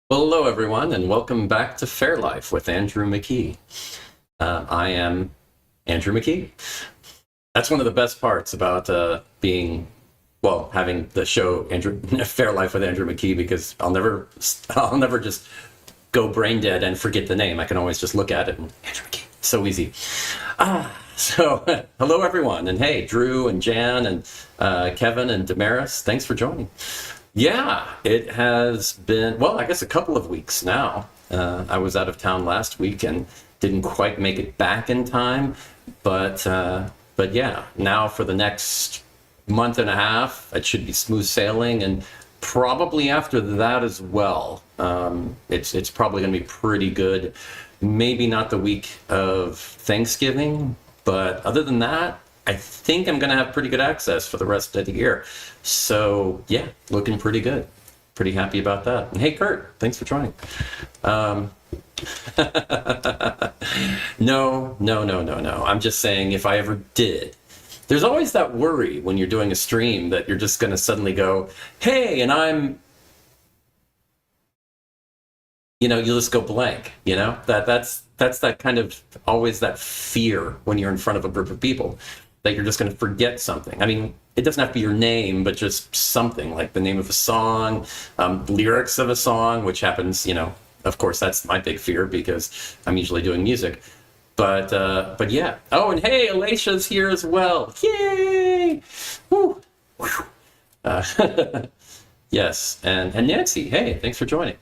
Hello, everyone, and welcome back to Fair Life with Andrew McKee. I am Andrew McKee. That's one of the best parts about having the show Fair Life with Andrew McKee, because I'll never just go brain dead and forget the name. I can always just look at it and Andrew McKee. So easy. Hello, everyone, and hey, Drew and Jan and Kevin and Damaris, thanks for joining. Yeah, it has been, well, I guess a couple of weeks now. I was out of town last week and didn't quite make it back in time, but yeah, now for the next month and a half, it should be smooth sailing, and probably after that as well. It's probably going to be pretty good. Maybe not the week of Thanksgiving, but other than that, I think I'm going to have pretty good access for the rest of the year. So yeah, looking pretty good. Pretty happy about that. And hey, Kurt, thanks for joining. No. I'm just saying, if I ever did, there's always that worry when you're doing a stream that you're just going to suddenly go, hey, and you'll just go blank, that's that kind of always that fear when you're in front of a group of people, that you're just going to forget something. I mean, it doesn't have to be your name, but just something like the name of a song, lyrics of a song, which happens, of course, that's my big fear because I'm usually doing music. But yeah. Oh, and hey, Alicia's here as well. Yay! Woo! Yes, and Nancy, hey, thanks for joining.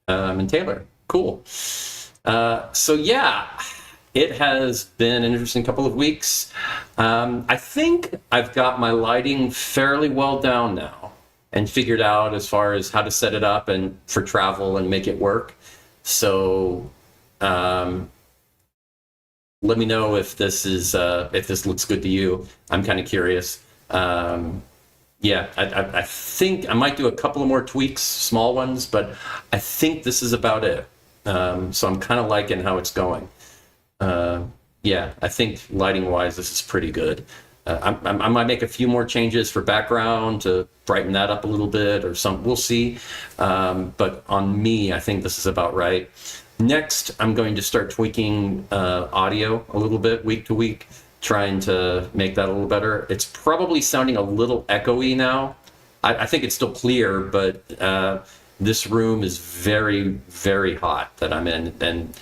And Taylor, cool. So yeah, it has been an interesting couple of weeks. I think I've got my lighting fairly well down now and figured out as far as how to set it up and for travel and make it work. So let me know if this looks good to you. I'm kind of curious. Yeah, I think I might do a couple of more tweaks, small ones, but I think this is about it. So I'm kind of liking how it's going. Yeah, I think lighting-wise, this is pretty good. I might make a few more changes for background to brighten that up a little bit or some. We'll see. But on me, I think this is about right. Next, I'm going to start tweaking audio a little bit week to week, trying to make that a little better. It's probably sounding a little echoey now. I think it's still clear, but this room is very, very hot that I'm in. And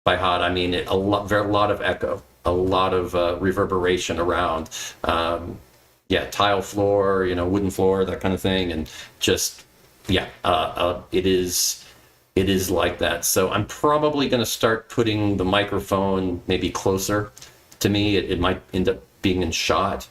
by hot, I mean a lot of echo, a lot of reverberation around. Yeah, tile floor, wooden floor, that kind of thing. And just, yeah, it is like that. So I'm probably going to start putting the microphone maybe closer to me. It might end up being in shot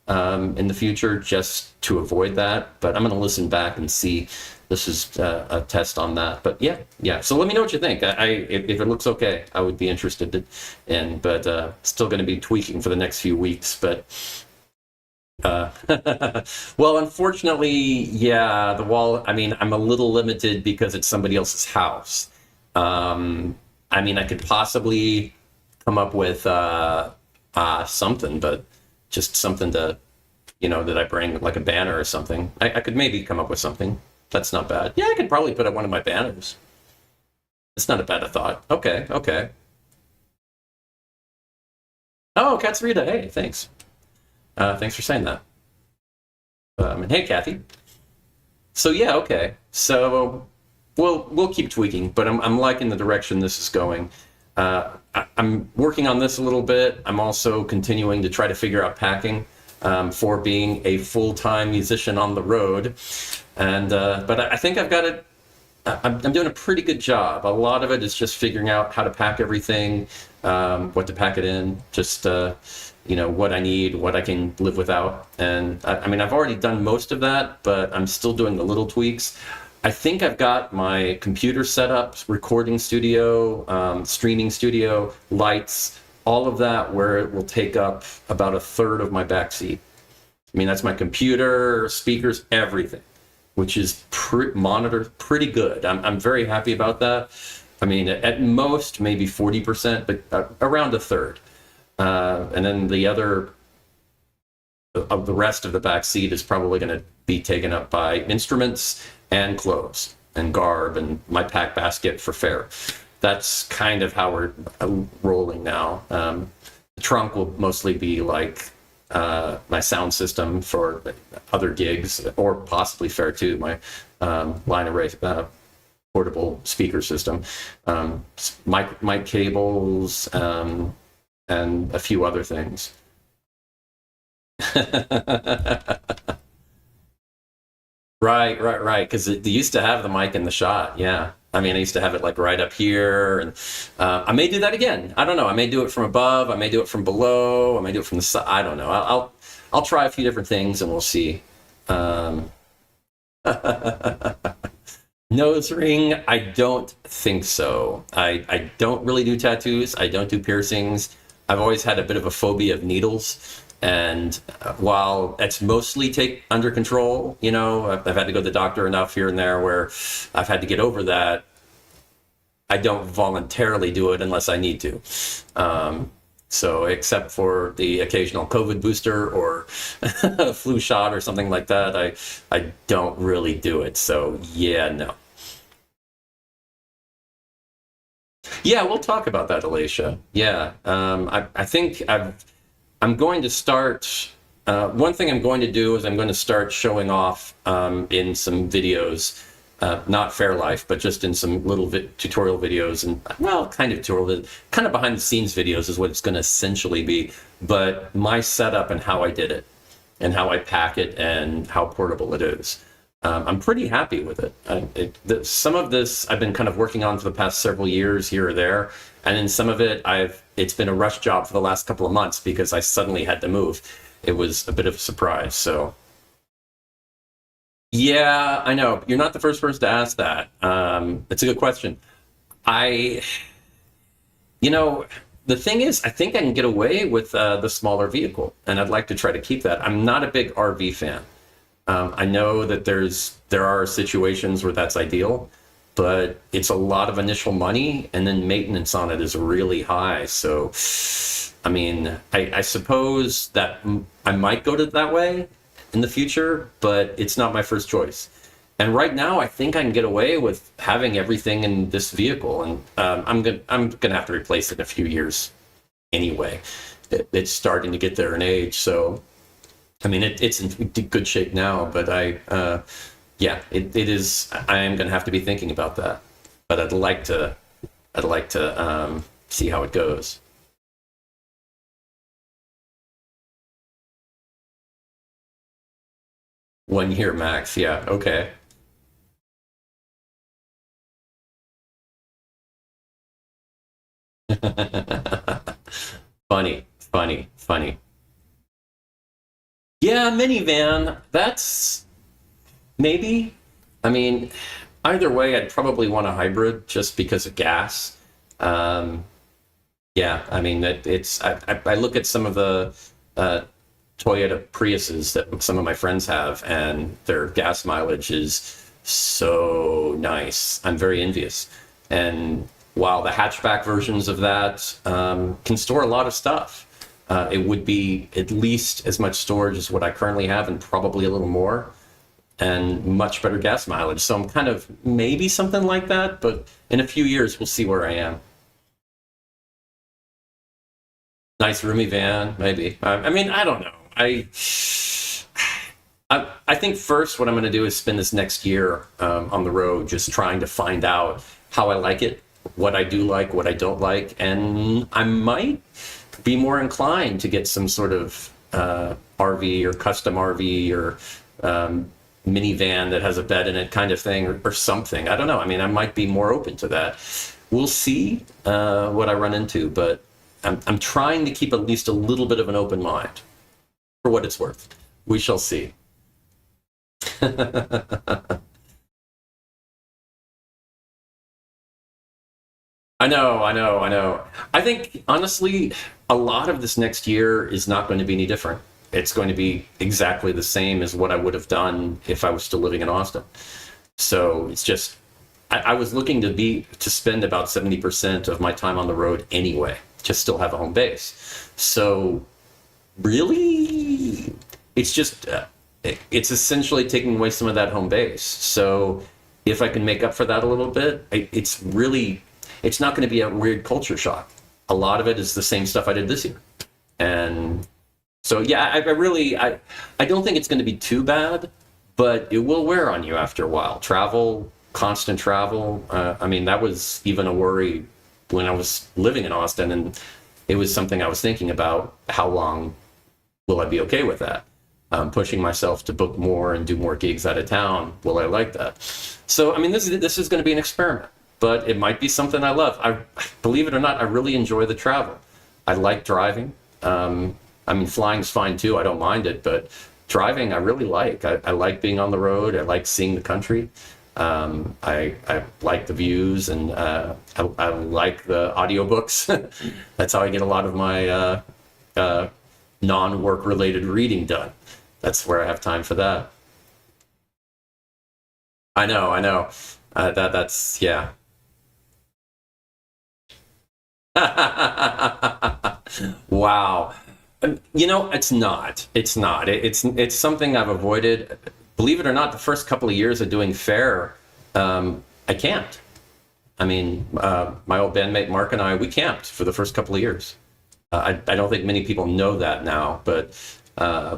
in the future just to avoid that. But I'm going to listen back and see. This is a test on that. But yeah. So let me know what you think. If it looks okay, I would be interested in. But still going to be tweaking for the next few weeks. But well, unfortunately, yeah, the wall. I mean, I'm a little limited because it's somebody else's house. I mean, I could possibly come up with something, but just something to, that I bring, like a banner or something. I could maybe come up with something. That's not bad. Yeah, I could probably put up one of my banners. It's not a bad thought. Okay. Oh, Katsurita, hey, thanks. Thanks for saying that. And hey, Kathy. So yeah, okay. So we'll keep tweaking, but I'm liking the direction this is going. I'm working on this a little bit. I'm also continuing to try to figure out packing for being a full-time musician on the road. And but I think I've got it. I'm doing a pretty good job. A lot of it is just figuring out how to pack everything, what to pack it in, just what I need, what I can live without. And I mean, I've already done most of that, but I'm still doing the little tweaks. I think I've got my computer set up, recording studio, streaming studio, lights, all of that, where it will take up about a third of my back seat. I mean, that's my computer, speakers, everything, which is monitored pretty good. I'm very happy about that. I mean, at most, maybe 40%, but around a third. And then the rest of the back seat is probably going to be taken up by instruments and clothes. and garb and my pack basket for Faire. That's kind of how we're rolling now. The trunk will mostly be like my sound system for other gigs, or possibly Faire too, my line array portable speaker system, mic cables, and a few other things. Right. Because they used to have the mic in the shot. Yeah. I mean, I used to have it like right up here, and I may do that again. I don't know. I may do it from above. I may do it from below. I may do it from the side. I don't know. I'll try a few different things, and we'll see. Nose ring? I don't think so. I don't really do tattoos. I don't do piercings. I've always had a bit of a phobia of needles. And while it's mostly under control, I've had to go to the doctor enough here and there where I've had to get over that. I don't voluntarily do it unless I need to. So except for the occasional COVID booster or a flu shot or something like that, I don't really do it. So yeah, no. Yeah, we'll talk about that, Alicia. Yeah, I think I'm going to start. One thing I'm going to do is I'm going to start showing off in some videos, not Faire Life, but just in some little tutorial videos, and kind of tutorial, kind of behind the scenes videos is what it's going to essentially be. But my setup and how I did it, and how I pack it, and how portable it is. I'm pretty happy with it. Some of this I've been kind of working on for the past several years here or there, and in some of it it's been a rush job for the last couple of months because I suddenly had to move. It was a bit of a surprise. So yeah, I know you're not the first person to ask that. It's a good question. I, the thing is, I think I can get away with the smaller vehicle, and I'd like to try to keep that. I'm not a big RV fan. I know that there are situations where that's ideal, but it's a lot of initial money, and then maintenance on it is really high. So, I mean, I suppose that I might go to that way in the future, but it's not my first choice. And right now, I think I can get away with having everything in this vehicle, and I'm gonna have to replace it in a few years anyway. It's starting to get there in age, so. I mean, it's in good shape now, but it is. I am going to have to be thinking about that. But I'd like to see how it goes. One year max. Yeah. Okay. Funny. Yeah, minivan. That's maybe. I mean, either way, I'd probably want a hybrid just because of gas. Um, yeah, I mean, I look at some of the uh, Toyota Priuses that some of my friends have, and their gas mileage is so nice. I'm very envious. And while the hatchback versions of that can store a lot of stuff, it would be at least as much storage as what I currently have, and probably a little more, and much better gas mileage. So I'm kind of maybe something like that, but in a few years, we'll see where I am. Nice roomy van, maybe. I mean, I don't know. I think first what I'm going to do is spend this next year on the road, just trying to find out how I like it, what I do like, what I don't like, and I might be more inclined to get some sort of RV or custom RV or minivan that has a bed in it kind of thing, or something. I don't know. I mean, I might be more open to that. We'll see what I run into, but I'm trying to keep at least a little bit of an open mind for what it's worth. We shall see. I know. I think, honestly, a lot of this next year is not going to be any different. It's going to be exactly the same as what I would have done if I was still living in Austin. So it's just, I was looking to spend about 70% of my time on the road anyway, to still have a home base. So really, it's just, it's essentially taking away some of that home base. So if I can make up for that a little bit, it's not going to be a weird culture shock. A lot of it is the same stuff I did this year. And so, yeah, I don't think it's going to be too bad, but it will wear on you after a while. Constant travel. I mean, that was even a worry when I was living in Austin, and it was something I was thinking about. How long will I be okay with that? Pushing myself to book more and do more gigs out of town. Will I like that? So, I mean, this is going to be an experiment, but it might be something I love. Believe it or not, I really enjoy the travel. I like driving. I mean, flying's fine too. I don't mind it, but driving, I really like. I like being on the road. I like seeing the country. I like the views, and I like the audiobooks. That's how I get a lot of my non-work related reading done. That's where I have time for that. I know. That's yeah. Wow. It's not. It's something I've avoided. Believe it or not, the first couple of years of doing Faire, I camped. I mean, my old bandmate Mark and we camped for the first couple of years. I don't think many people know that now, but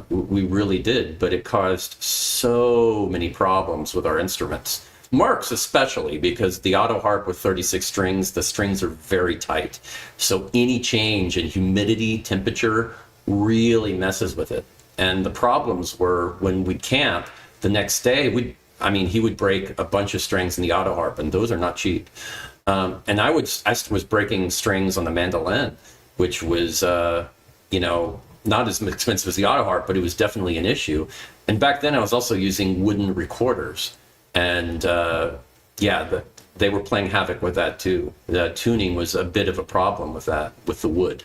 we really did. But it caused so many problems with our instruments. Mark's especially, because the auto harp with 36 strings, the strings are very tight. So any change in humidity, temperature really messes with it. And the problems were when we'd camp, the next day, he would break a bunch of strings in the auto harp, and those are not cheap. And I was breaking strings on the mandolin, which was, not as expensive as the auto harp, but it was definitely an issue. And back then I was also using wooden recorders, and they were playing havoc with that too. The tuning was a bit of a problem with that, with the wood.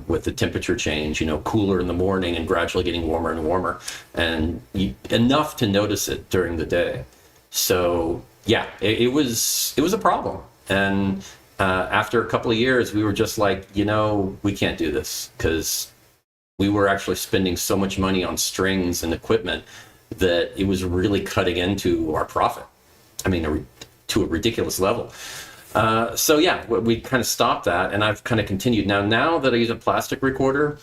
With the temperature change, cooler in the morning and gradually getting warmer and warmer, and enough to notice it during the day. So yeah, it was a problem. And after a couple of years, we were just like, we can't do this, because we were actually spending so much money on strings and equipment that it was really cutting into our profit. I mean, to a ridiculous level. So yeah, we kind of stopped that, and I've kind of continued. Now that I use a plastic recorder,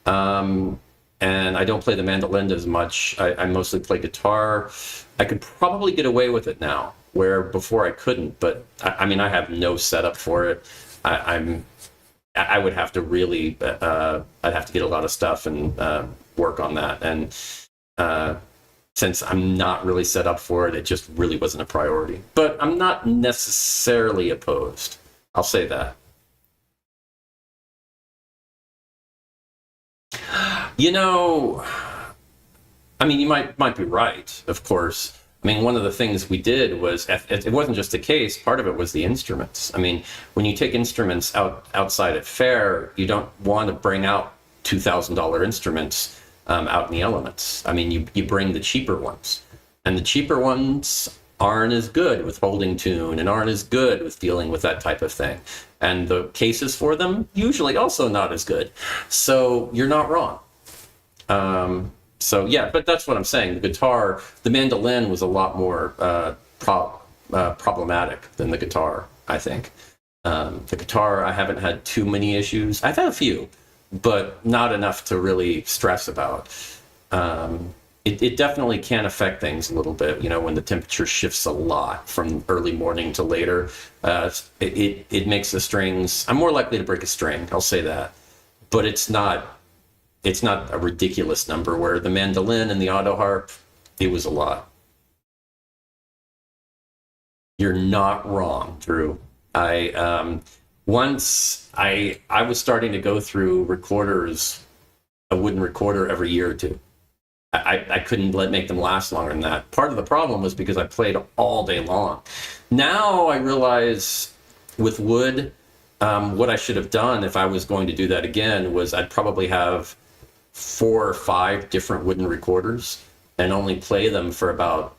and I don't play the mandolin as much, I mostly play guitar. I could probably get away with it now, where before I couldn't. But I have no setup for it. I would have to really, I'd have to get a lot of stuff and work on that. And since I'm not really set up for it, it just really wasn't a priority. But I'm not necessarily opposed. I'll say that. You might be right, of course. One of the things we did was, it wasn't just the case, part of it was the instruments. When you take instruments outside at Faire, you don't want to bring out $2,000 instruments out in the elements. You bring the cheaper ones, and the cheaper ones aren't as good with holding tune and aren't as good with dealing with that type of thing. And the cases for them, usually also not as good. So you're not wrong. So yeah, but that's what I'm saying. The mandolin was a lot more problematic than the guitar, I think. The guitar, I haven't had too many issues. I've had a few, but not enough to really stress about. It definitely can affect things a little bit, when the temperature shifts a lot from early morning to later. It makes the strings, I'm more likely to break a string, I'll say that. But it's not a ridiculous number, where the mandolin and the auto harp, it was a lot. You're not wrong, Drew. Once I was starting to go through recorders, a wooden recorder every year or two. I couldn't make them last longer than that. Part of the problem was because I played all day long. Now I realize with wood, what I should have done if I was going to do that again was I'd probably have 4 or 5 different wooden recorders and only play them for about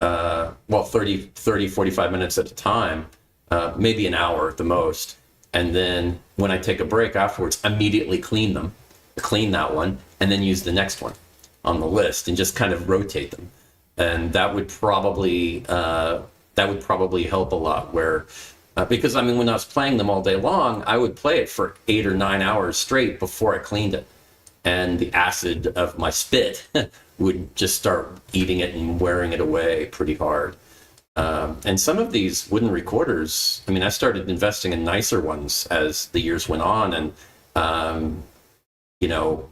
30, 45 minutes at a time, maybe an hour at the most. And then when I take a break afterwards, immediately clean that one, and then use the next one on the list and just kind of rotate them. and that would probably help a lot. Where because I mean, when I was playing them all day long, I would play it for 8 or 9 hours straight before I cleaned it, and the acid of my spit would just start eating it and wearing it away pretty hard. And some of these wooden recorders, I mean, I started investing in nicer ones as the years went on, and you know,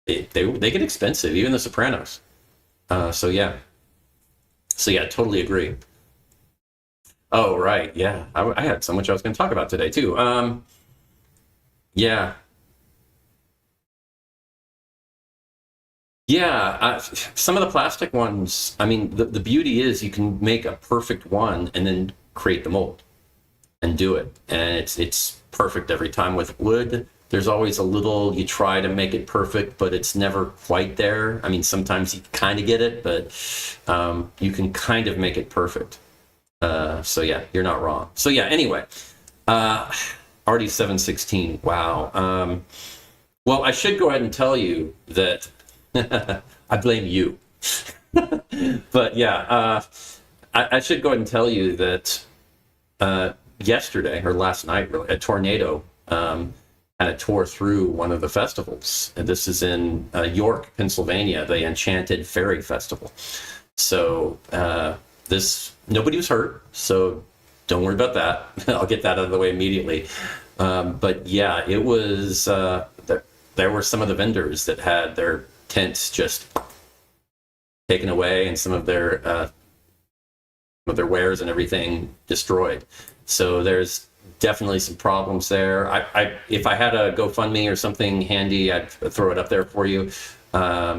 they get expensive, even the Sopranos. So yeah, totally agree. Oh right, yeah, I had so much I was going to talk about today too. Yeah, yeah. Some of the plastic ones, I mean, the beauty is you can make a perfect one and then create the mold and do it, and it's perfect every time. With wood, there's always a little, you try to make it perfect, but it's never quite there. I mean, sometimes you kind of get it, but you can kind of make it perfect. So yeah, you're not wrong. So yeah, anyway, uh already 7:16. Wow. Well, I should go ahead and tell you that I blame you. But yeah, I should go ahead and tell you that yesterday or last night, really, a tornado kind of tore through one of the festivals. And this is in York, Pennsylvania, the Enchanted Fairy Festival. So this nobody was hurt, so don't worry about that. I'll get that out of the way immediately. But yeah, it was there were some of the vendors that had their tents just taken away, and some of their wares and everything destroyed. So there's definitely some problems there. If I had a GoFundMe or something handy, I'd throw it up there for you. I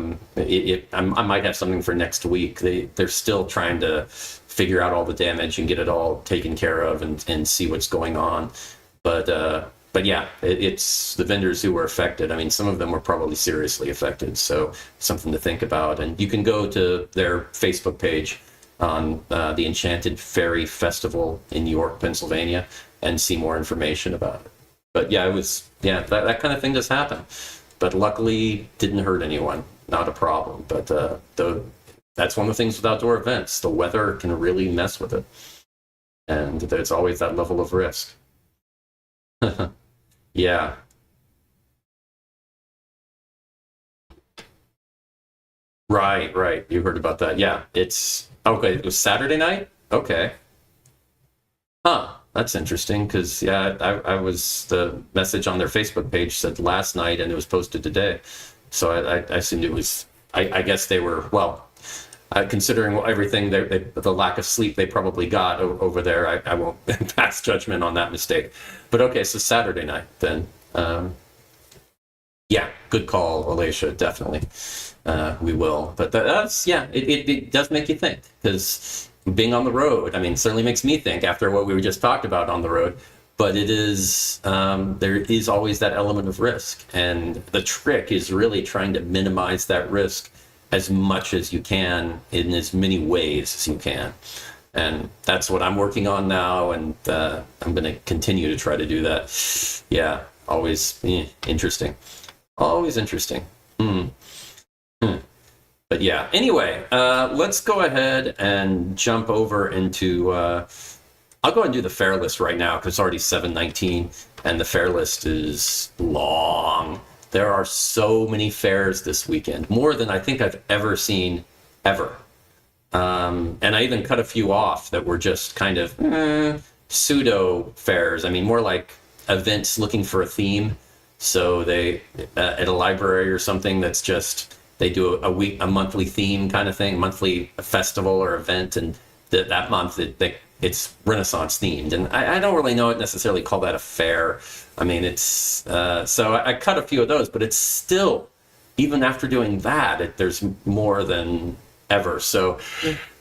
might have something for next week. They're still trying to figure out all the damage and get it all taken care of, and see what's going on. But yeah, it's the vendors who were affected. I mean, some of them were probably seriously affected, so something to think about. And you can go to their Facebook page on the Enchanted Fairy Festival in York, Pennsylvania, and see more information about it. But yeah, that kind of thing does happen. But luckily, didn't hurt anyone. Not a problem. But that's one of the things with outdoor events. The weather can really mess with it, and there's always that level of risk. Yeah. Right, right. You heard about that. Yeah. It's okay. It was Saturday night? Okay. Huh. That's interesting because, yeah, I was, the message on their Facebook page said last night and it was posted today. So I assumed it was, I guess they were, well, considering everything, the lack of sleep they probably got over there, I won't pass judgment on that mistake. But okay, so Saturday night then. Yeah, good call, Alicia, definitely. We will. But that's, yeah, it does make you think, because being on the road, I mean, certainly makes me think after what we just talked about on the road. But it is, there is always that element of risk. And the trick is really trying to minimize that risk as much as you can in as many ways as you can. And that's what I'm working on now. And I'm going to continue to try to do that. Yeah, always interesting. Always interesting. Hmm. But yeah, anyway, let's go ahead and jump over into, I'll go ahead and do the Faire list right now because it's already 7:19 and the Faire list is long. There are so many fairs this weekend, more than I think I've ever seen, ever. And I even cut a few off that were just kind of pseudo fairs. I mean, more like events looking for a theme. So they, at a library or something that's just, they do a monthly theme kind of thing, monthly festival or event, and that month it's Renaissance themed. And I don't really know it necessarily call that a fair. I mean, it's so I cut a few of those, but it's still, even after doing that, there's more than ever. So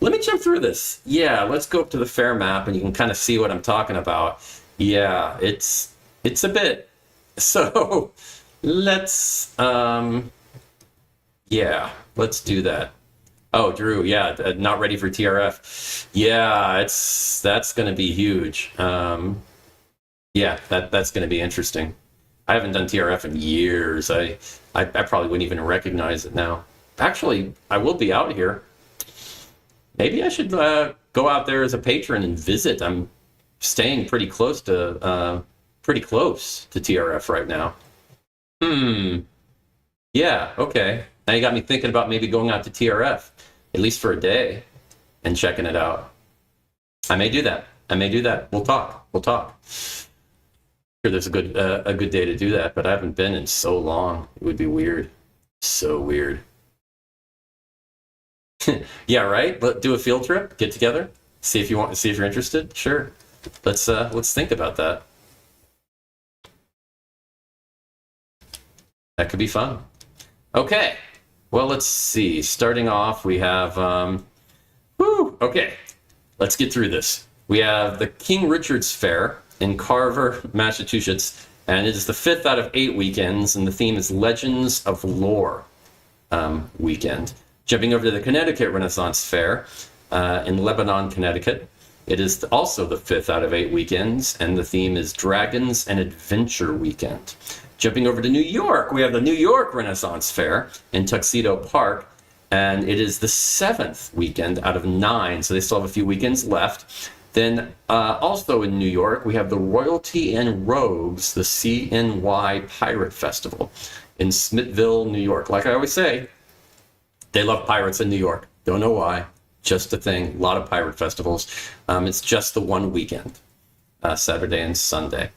let me jump through this. Yeah, let's go up to the Faire map, and you can kind of see what I'm talking about. Yeah, it's a bit. So let's yeah, let's do that. Oh, Drew, yeah, not ready for TRF. Yeah, that's going to be huge. Yeah, that's going to be interesting. I haven't done TRF in years. I probably wouldn't even recognize it now. Actually, I will be out here. Maybe I should go out there as a patron and visit. I'm staying pretty close to TRF right now. Hmm. Yeah. Okay. Now you got me thinking about maybe going out to TRF, at least for a day, and checking it out. I may do that. I may do that. We'll talk. We'll talk. Sure, there's a good day to do that, but I haven't been in so long. It would be weird. So weird. Yeah, right. Do a field trip. Get together. See if you want. See if you're interested. Sure. Let's think about that. That could be fun. Okay. Well, let's see. Starting off, we have. Okay. Let's get through this. We have the King Richard's Fair in Carver, Massachusetts, and it is the 5th out of 8 weekends, and the theme is Legends of Lore weekend. Jumping over to the Connecticut Renaissance Fair in Lebanon, Connecticut. It is also the 5th out of 8 weekends, and the theme is Dragons and Adventure Weekend. Jumping over to New York, we have the New York Renaissance Fair in Tuxedo Park, and it is the 7th weekend out of 9, so they still have a few weekends left. Then also in New York, we have the Royalty and Rogues, the CNY Pirate Festival in Smithville, New York. Like I always say, they love pirates in New York. Don't know why. Just a thing. A lot of pirate festivals. It's just the one weekend, Saturday and Sunday.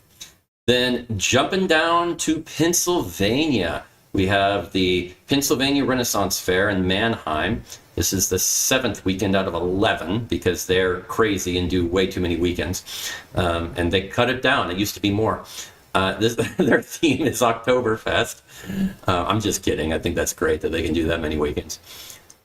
Then jumping down to Pennsylvania, we have the Pennsylvania Renaissance Fair in Mannheim. This is the 7th weekend out of 11 because they're crazy and do way too many weekends. And they cut it down. It used to be more. Their theme is Oktoberfest. I'm just kidding. I think that's great that they can do that many weekends.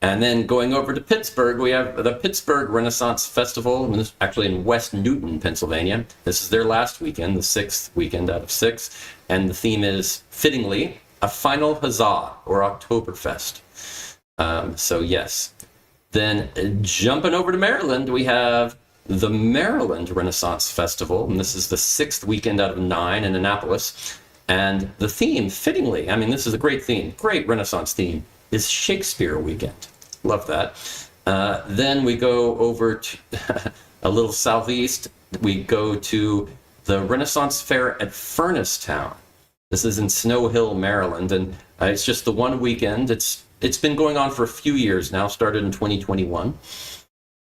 And then going over to Pittsburgh, we have the Pittsburgh Renaissance Festival, and this is actually in West Newton, Pennsylvania. This is their last weekend, the 6th weekend out of 6. And the theme is, fittingly, a final huzzah, or Oktoberfest. So yes. Then jumping over to Maryland, we have the Maryland Renaissance Festival, and this is the 6th weekend out of 9 in Annapolis. And the theme, fittingly, I mean, this is a great theme, great Renaissance theme, is Shakespeare Weekend. Love that. Then we go over to a little southeast. We go to the Renaissance Fair at Furnace-town. This is in Snow Hill, Maryland, and it's just the one weekend. It's been going on for a few years now, started in 2021.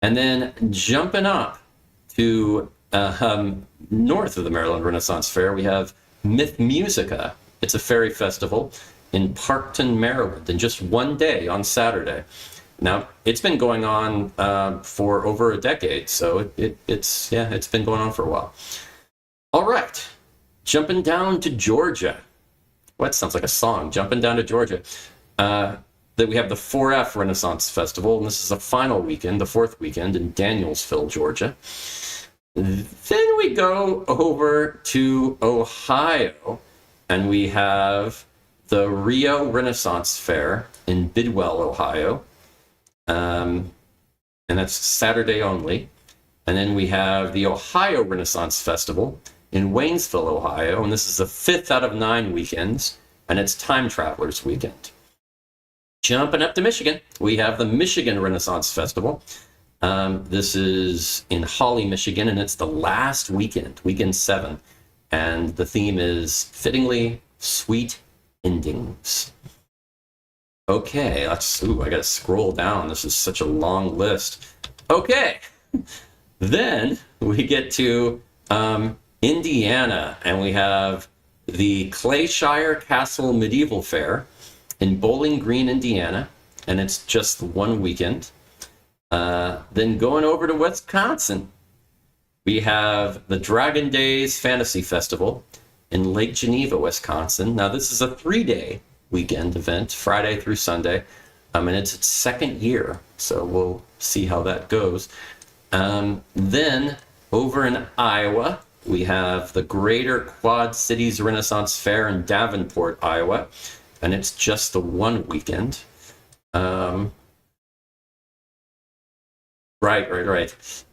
And then jumping up to north of the Maryland Renaissance Fair, we have Myth Musica. It's a fairy festival in Parkton, Maryland, in just one day on Saturday. Now, it's been going on for over a decade, so it's been going on for a while. All right, jumping down to Georgia. What sounds like a song? Jumping down to Georgia. That we have the 4F Renaissance Festival, and this is the final weekend, the 4th weekend in Danielsville, Georgia. Then we go over to Ohio, and we have the Rio Renaissance Fair in Bidwell, Ohio. And that's Saturday only. And then we have the Ohio Renaissance Festival in Waynesville, Ohio, and this is the 5th out of 9 weekends, and it's Time Travelers Weekend. Jumping up to Michigan, we have the Michigan Renaissance Festival. This is in Holly, Michigan, and it's the last weekend, weekend 7. And the theme is, fittingly, sweet endings. Okay, I gotta scroll down. This is such a long list. Okay, then we get to Indiana, and we have the Clayshire Castle Medieval Fair in Bowling Green, Indiana, and it's just one weekend. Then going over to Wisconsin, we have the Dragon Days Fantasy Festival in Lake Geneva, Wisconsin. Now, this is a 3-day weekend event, Friday through Sunday, and it's its 2nd year, so we'll see how that goes. Then over in Iowa, we have the Greater Quad Cities Renaissance Fair in Davenport, Iowa, and it's just the one weekend. Right.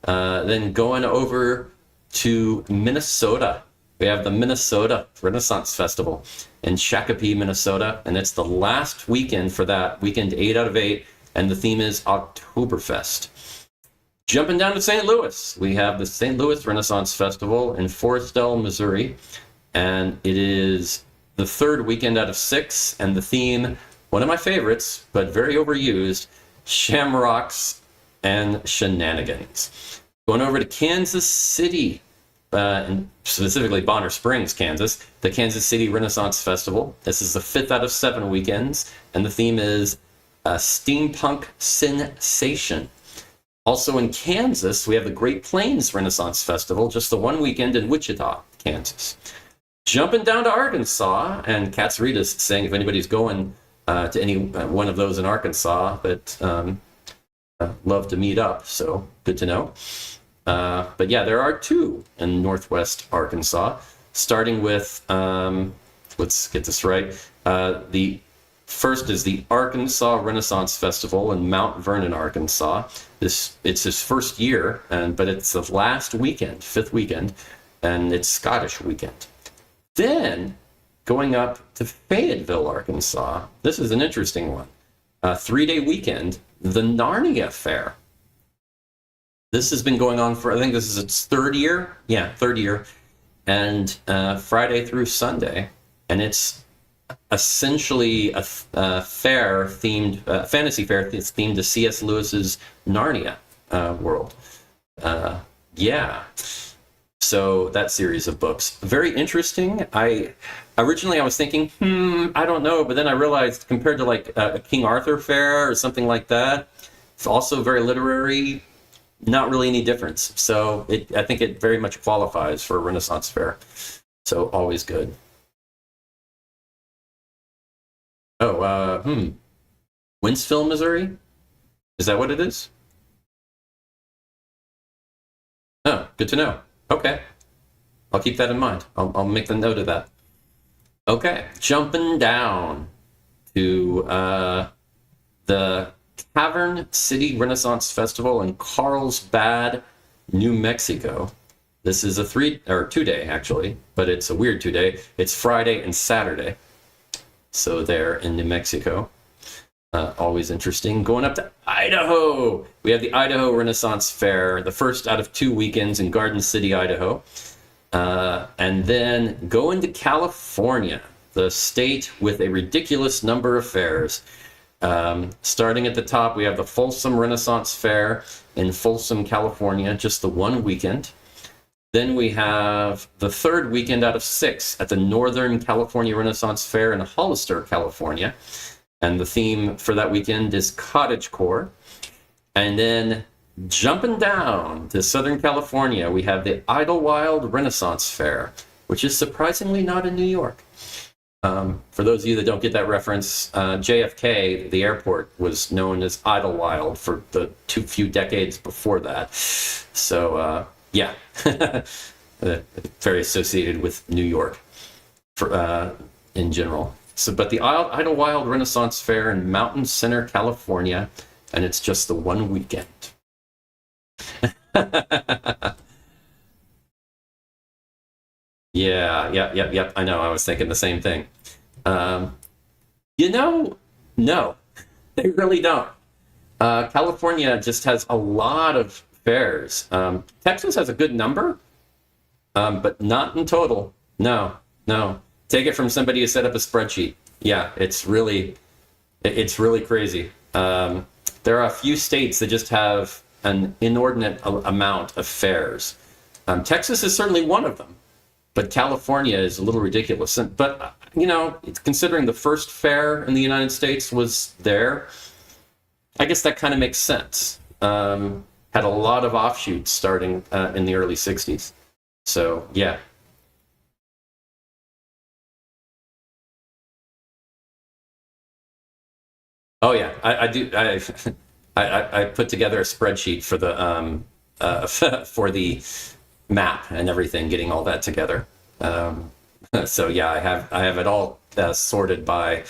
Then going over to Minnesota, we have the Minnesota Renaissance Festival in Shakopee, Minnesota, and it's the last weekend for that, weekend 8 out of 8, and the theme is Oktoberfest. Jumping down to St. Louis, we have the St. Louis Renaissance Festival in Forestell, Missouri, and it is the third weekend out of 6, and the theme, one of my favorites, but very overused, shamrocks and shenanigans. Going over to Kansas City, and specifically Bonner Springs, Kansas, the Kansas City Renaissance Festival. This is the 5th out of 7 weekends, and the theme is steampunk sensation. Also in Kansas, we have the Great Plains Renaissance Festival, just the one weekend in Wichita, Kansas. Jumping down to Arkansas, and Katz Rita's saying if anybody's going to any one of those in Arkansas, that love to meet up, so good to know. But yeah, there are 2 in Northwest Arkansas, starting with, let's get this right, the first is the Arkansas Renaissance Festival in Mount Vernon, Arkansas. It's his first year, but it's the last weekend, 5th weekend, and it's Scottish weekend. Then, going up to Fayetteville, Arkansas, this is an interesting one. 3-day weekend, the Narnia Faire. This has been going on for, I think this is its 3rd year. Yeah, 3rd year. And Friday through Sunday. And it's essentially a fair themed, fantasy fair themed to C.S. Lewis's Narnia world. Yeah. So that series of books, very interesting. Originally I was thinking, I don't know, but then I realized compared to like a King Arthur Fair or something like that, it's also very literary, not really any difference. So I think it very much qualifies for a Renaissance Fair. So always good. Oh, Winsville, Missouri? Is that what it is? Oh, good to know. Okay. I'll keep that in mind. I'll make the note of that. Okay. Jumping down to the Tavern City Renaissance Festival in Carlsbad, New Mexico. This is a 2-day actually, but it's a weird 2-day. It's Friday and Saturday. So there in New Mexico. Always interesting. Going up to Idaho, we have the Idaho Renaissance Fair, the first out of 2 weekends in Garden City, Idaho. And then going to California, the state with a ridiculous number of fairs. Starting at the top, we have the Folsom Renaissance Fair in Folsom, California, just the one weekend. Then we have the 3rd weekend out of 6 at the Northern California Renaissance Fair in Hollister, California. And the theme for that weekend is cottagecore. And then jumping down to Southern California, we have the Idlewild Renaissance Fair, which is surprisingly not in New York. For those of you that don't get that reference, JFK, the airport, was known as Idlewild for the few decades before that. So, yeah, very associated with New York in general. So, but the Idlewild Renaissance Fair in Mountain Center, California, and it's just the one weekend. Yeah. I know. I was thinking the same thing. No, they really don't. California just has a lot of fairs. Texas has a good number, but not in total. No. Take it from somebody who set up a spreadsheet. Yeah, it's really crazy. There are a few states that just have an inordinate amount of fairs. Texas is certainly one of them, but California is a little ridiculous. But, considering the first fair in the United States was there, I guess that kind of makes sense. Had a lot of offshoots starting in the early 60s. So, yeah. Oh yeah, I do. I put together a spreadsheet for the for the map and everything, getting all that together. So yeah, I have it all sorted by.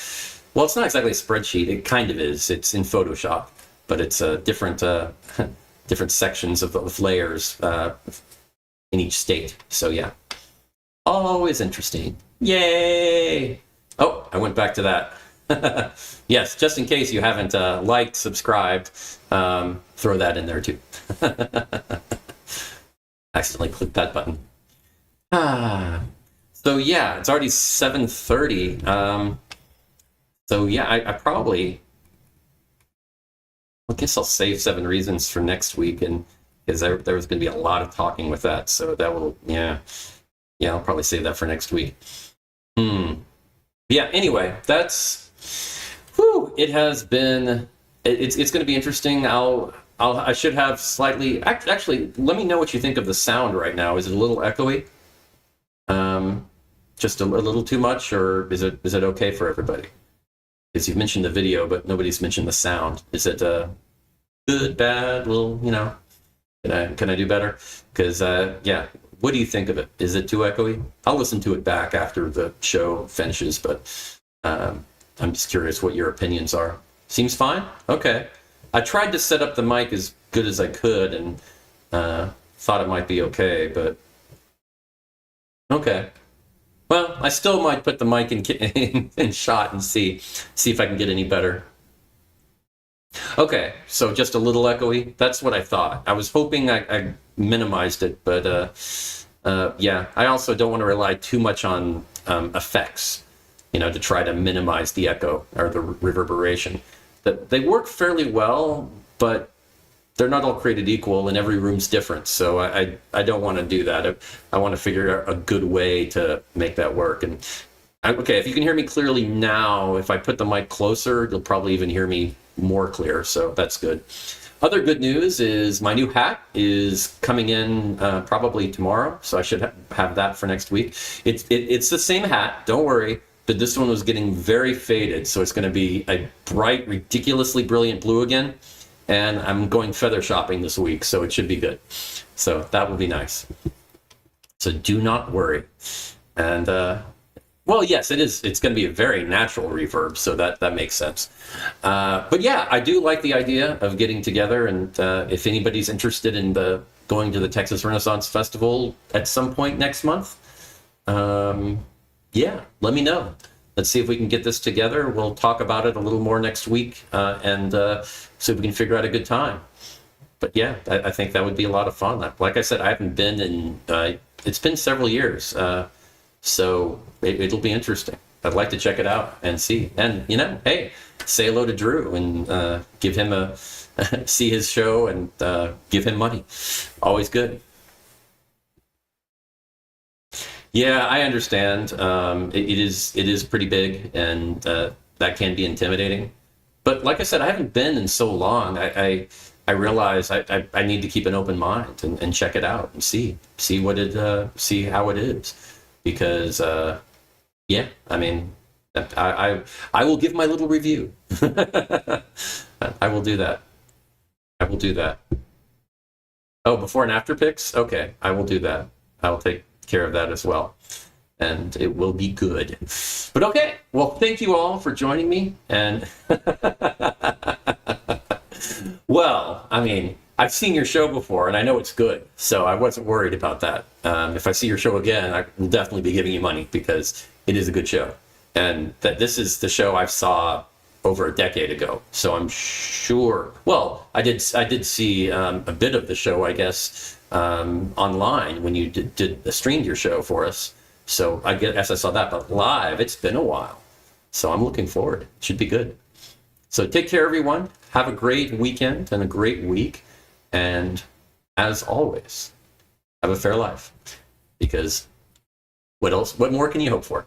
Well, it's not exactly a spreadsheet. It kind of is. It's in Photoshop, but it's different different sections of layers in each state. So yeah, always interesting. Yay! Oh, I went back to that. Yes, just in case you haven't liked, subscribed, throw that in there too. Accidentally clicked that button. So yeah, it's already 7:30. So yeah, I probably, I guess I'll save 7 reasons for next week, and because there was going to be a lot of talking with that, so that will, yeah, I'll probably save that for next week. Yeah. Anyway, that's, whew, it has been. It's going to be interesting. I should have slightly. Actually, let me know what you think of the sound right now. Is it a little echoey? Just a little too much, or is it okay for everybody? Because you've mentioned the video, but nobody's mentioned the sound. Is it good, bad, little? Can I do better? Because yeah, what do you think of it? Is it too echoey? I'll listen to it back after the show finishes, but I'm just curious what your opinions are. Seems fine? Okay. I tried to set up the mic as good as I could and thought it might be okay, but okay. Well, I still might put the mic in shot and see if I can get any better. Okay, so just a little echoey. That's what I thought. I was hoping I minimized it, but yeah, I also don't want to rely too much on effects, to try to minimize the echo or the reverberation. They work fairly well, but they're not all created equal, and every room's different. So I don't want to do that. I want to figure out a good way to make that work. And okay, if you can hear me clearly now, if I put the mic closer, you'll probably even hear me more clear. So that's good. Other good news is my new hat is coming in probably tomorrow. So I should have that for next week. It's the same hat, don't worry. But this one was getting very faded. So it's going to be a bright, ridiculously brilliant blue again. And I'm going feather shopping this week, so it should be good. So that will be nice. So do not worry. And well, yes, it is. It's going to be a very natural reverb, so that makes sense. But yeah, I do like the idea of getting together. And if anybody's interested in going to the Texas Renaissance Festival at some point next month, yeah, let me know. Let's see if we can get this together. We'll talk about it a little more next week and see if we can figure out a good time. But yeah, I think that would be a lot of fun. Like I said, I haven't been in, it's been several years. So it'll be interesting. I'd like to check it out and see. And, hey, say hello to Drew and give him see his show and give him money. Always good. Yeah, I understand. It is pretty big, and that can be intimidating. But like I said, I haven't been in so long. I realize I need to keep an open mind and check it out and see how it is, because yeah, I mean, I will give my little review. I will do that. I will do that. Oh, before and after pics? Okay, I will do that. I will take care of that as well, and it will be good. But okay, well, thank you all for joining me. And well, I mean, I've seen your show before and I know it's good, so I wasn't worried about that. If I see your show again, I will definitely be giving you money, because it is a good show, and that this is the show I saw over a decade ago. So I'm sure, well, I did see a bit of the show, I guess, online when you streamed your show for us. So I guess I saw that, but live, it's been a while. So I'm looking forward. It should be good. So take care, everyone. Have a great weekend and a great week. And as always, have a fair life, because what more can you hope for?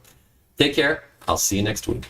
Take care. I'll see you next week.